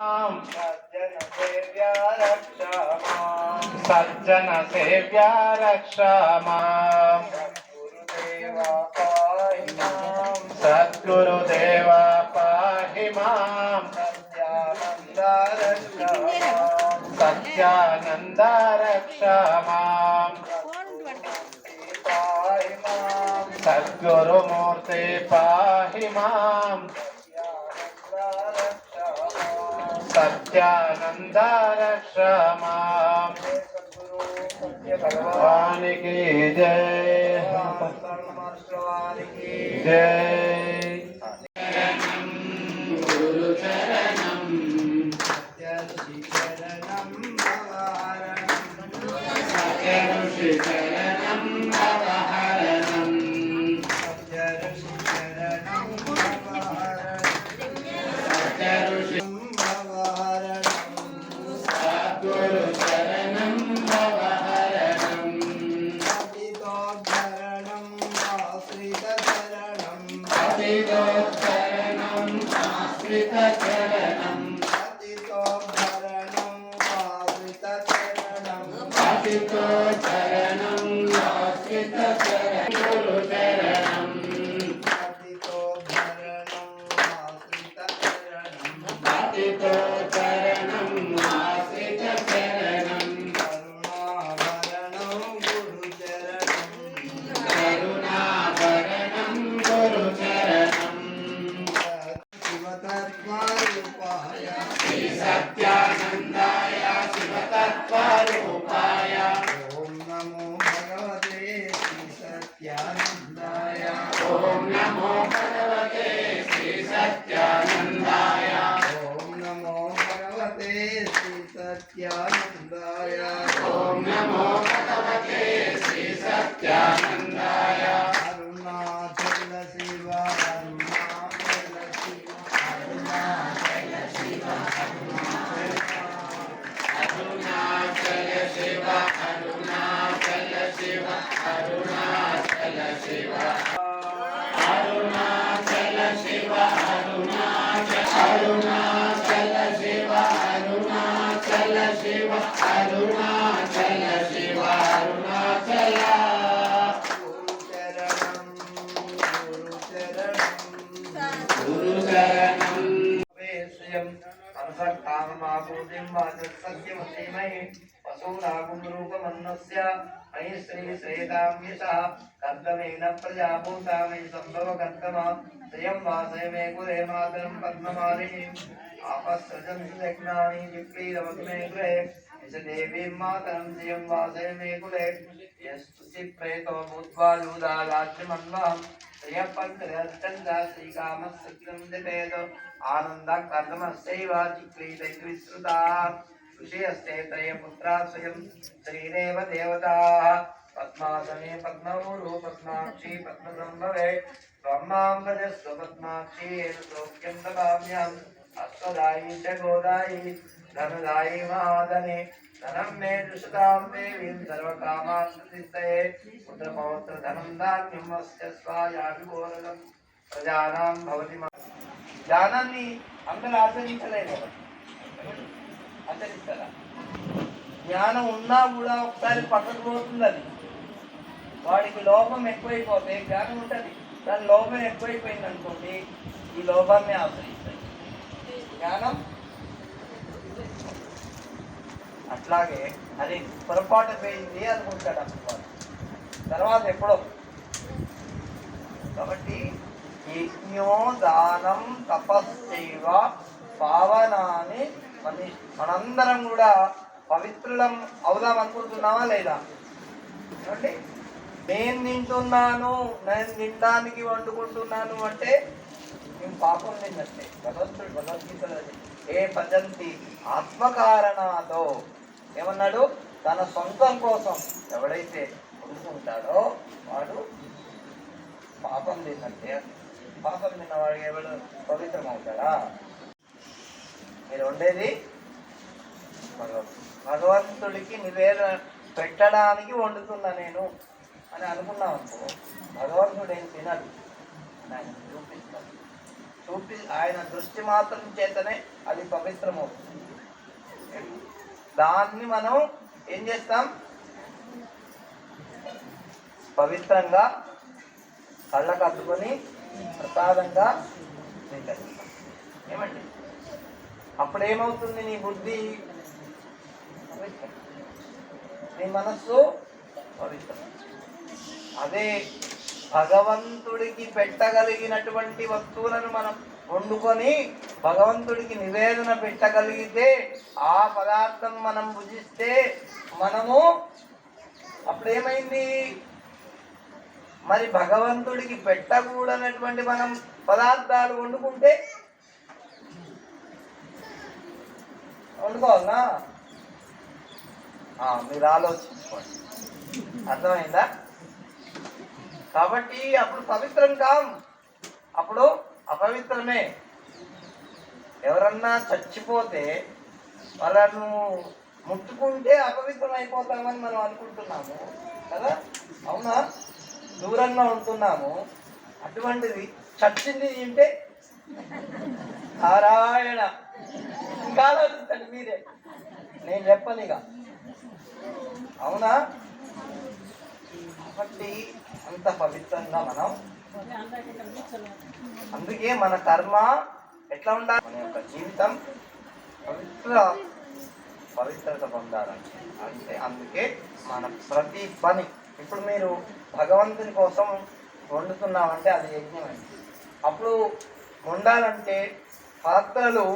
सज्जन सेव्या रक्षा मां सद्गुरुदेवा पाहि मां सत्यानंद रक्षा मां सद्गुरुमूर्ति पाहि मां सत्यानंद रक्षा मां। भगवान की जय जय। गुरु चरणम सत्य चरणम ऋषि चरणम भवहरणम सत्यानंदाय शिवतत्त्वरूपाय ओम नमो भगवते श्री सत्यानंदाय ओम नमो भगवते श्री सत्यानंदाय ओम नमो भगवते श्री सत्यानंदाय ओम नमो भगवते श्री सत्यानंदाय अरुणाचल शिव अरुणाचल शिव अरुणाचल शिव अरुणाचल शिव अरुणाचल शिव अरुणाचल शिव अरुणाचल शिव अरुणाचल शिव अरुणाचल शिव अरुणाचल शिव अरुणाचल गुरु चरणम काममापूर्तिं वाचस्सत्यमसीमहि वसूनागुं रूपमन्नस्य मयि श्री श्रेतां यशः कर्तमेन प्रजाभूता मयि सम्भव कर्तमा श्रियं वासय मे कुले मातरं पद्ममालिनीम् आपस्सृजं सुजज्ञानी जिप्रीरवतु मे गृहे यश देवीं मातरं श्रियं वासय मे कुले यस्तुति प्रेतो भूत्वा लूदालाज्यमन्वहं श्रियः पङ्कजश्चन्द्र श्रीकामः दिपेद आनंद कर्दमस्यैव चिक्रीतैर्विश्रुता ऋषयस्ते त्रयपुत्रा स्वयं श्रीदेव देवताः पद्मासने पद्मऊरु पद्माक्षी पद्मसंभवे त्वमां भजस्व पद्माक्षी येन सौख्यं ददाम्यहम् अश्वदायी च गोदायी धनदायी महाधने धनं मे दुषतां देवीं सर्वकामार्थसिद्धये पुत्रपौत्रधनं धान्यं वस्य स्वायाभिघोरगं प्रजानां भवति జ్ఞానాన్ని అందరూ ఆచరించలేదు, ఆచరిస్తారా? జ్ఞానం ఉన్నా కూడా ఒకసారి పక్కకు పోతుంది. అది వాడికి లోపం ఎక్కువైపోతే జ్ఞానం ఉంటుంది, దాని లోపం ఎక్కువైపోయింది అనుకోండి, ఈ లోపాన్ని ఆశ్రయిస్తాయి. జ్ఞానం అట్లాగే అది పొరపాటు పోయింది అనుకుంటాడు అనుకోవాలి, తర్వాత ఎప్పుడో. కాబట్టి యజ్ఞో దానం తపస్సేవ పావనాన్ని మనందరం కూడా పవిత్రులం అవుదాం అనుకుంటున్నావా లేదా? అంటే నేను తింటున్నాను, నేను తినడానికి వండుకుంటున్నాను అంటే మేము పాపం తిన్నట్టే. భగవద్గీతలో ఏ పద్ధతి ఆత్మకారణతో ఏమన్నాడు? తన సొంతం కోసం ఎవడైతే వండుకుంటాడో వాడు పాపం తిన్నట్టే. పాపం తిన్నవాడు ఎవడు పవిత్రం అవుతాడా? మీరు ఉండేది భగవంతుడికి నివేదన పెట్టడానికి వండుతున్నా నేను అని అనుకున్నాం అనుకో, భగవంతుడు ఏం తినడు, ఆయన చూపిస్తాడు. ఆయన దృష్టి మాత్రం చేతనే అది పవిత్రమవుతుంది. దాన్ని మనం ఏం చేస్తాం? పవిత్రంగా కళ్ళకు అద్దుకొని ప్రసాదంగా స్వీకరిస్తాం. ఏమండి? అప్పుడు ఏమవుతుంది? నీ బుద్ధి పవిత్రం, నీ మనస్సు పవిత్రం. అదే భగవంతుడికి పెట్టగలిగినటువంటి వస్తువులను మనం వండుకొని భగవంతుడికి నివేదన పెట్టగలిగితే, ఆ పదార్థం మనం భుజిస్తే మనము అప్పుడేమైంది? మరి భగవంతుడికి పెట్టకూడనటువంటి మనం పదార్థాలు వండుకుంటే వండుకోవాలనా? మీరు ఆలోచించుకోండి. అర్థమైందా? కాబట్టి అప్పుడు పవిత్రం కాం, అప్పుడు అపవిత్రమే. ఎవరన్నా చచ్చిపోతే వాళ్ళను ముట్టుకుంటే అపవిత్రం అయిపోతామని మనం అనుకుంటున్నాము కదా, అవునా? దూరంగా ఉంటున్నాము. అటువంటిది చచ్చింది తింటే నారాయణ. ఇంకా ఆలోచించండి మీరే, నేను చెప్పనిగా. అవునా? కాబట్టి అంత పవిత్రంగా మనం, అందుకే మన కర్మ ఎట్లా ఉండాలి? మన యొక్క జీవితం పవిత్రత పొందాలంటే అంటే అందుకే మన ప్రతి పని, ఇప్పుడు మీరు భగవంతుని కోసం వండుతున్నామంటే అది యజ్ఞం. అప్పుడు వండాలంటే పాత్రలు